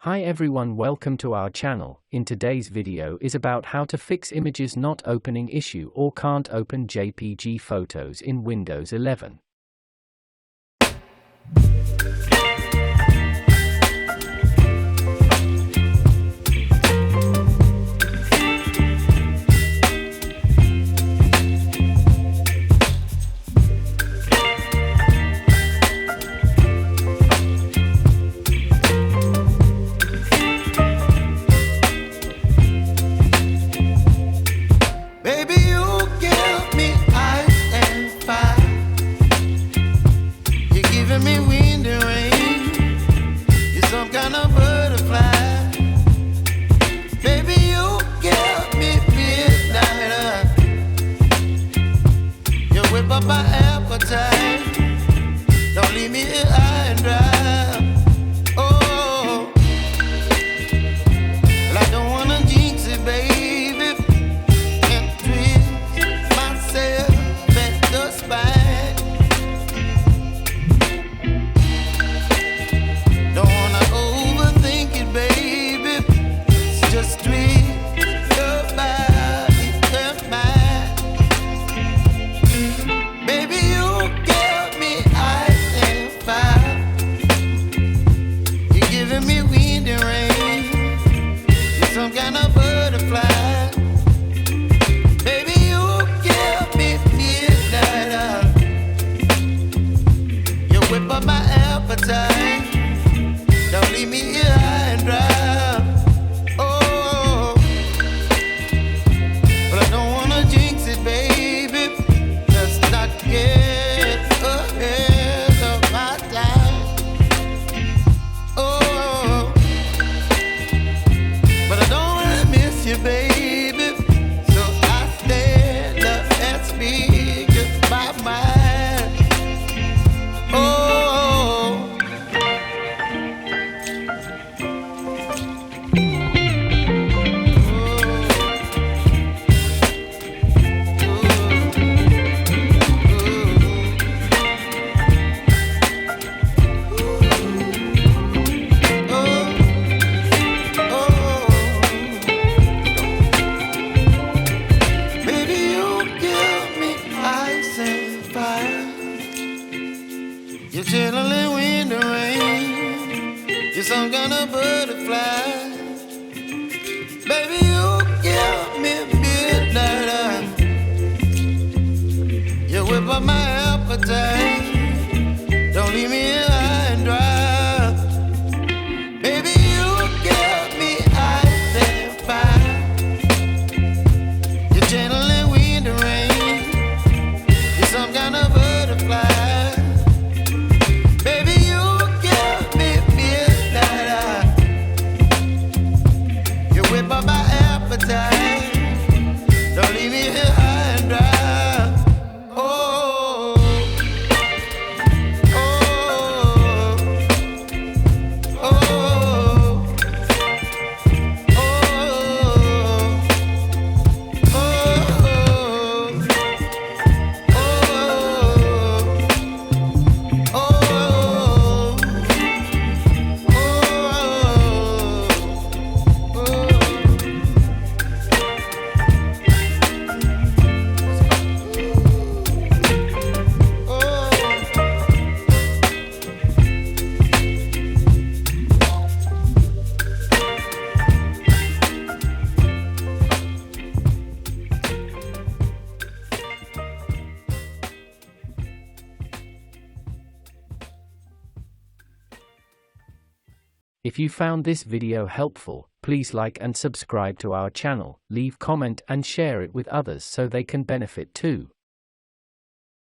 Hi everyone, welcome to our channel. In today's video is about how to fix images not opening issue or can't open JPG photos in Windows 11. Up my appetite, don't leave me here high and dry. Oh, well, I don't wanna jinx it, baby, and twist myself at the spine. Don't wanna overthink it, baby, it's just twist your body and mine. Some kind of butterfly. Baby, you give me midnight. You whip up my appetite. Don't leave me here high and dry. Oh, but I don't wanna jinx it, baby. Let's not get ahead of my time. Oh, you, baby, so I stand up and speak just my mind. Oh, you're chilling in the rain. You're some kind of butterfly. Baby, you give me midnight. You whip up my appetite. Don't leave me here high and dry. Baby, you give me ice and fire. You're channeling wind and rain. You're some kind of butterfly. By my appetite, don't leave me here high and dry. Oh, oh, oh, oh, If you found this video helpful, please like and subscribe to our channel, leave comment and share it with others so they can benefit too.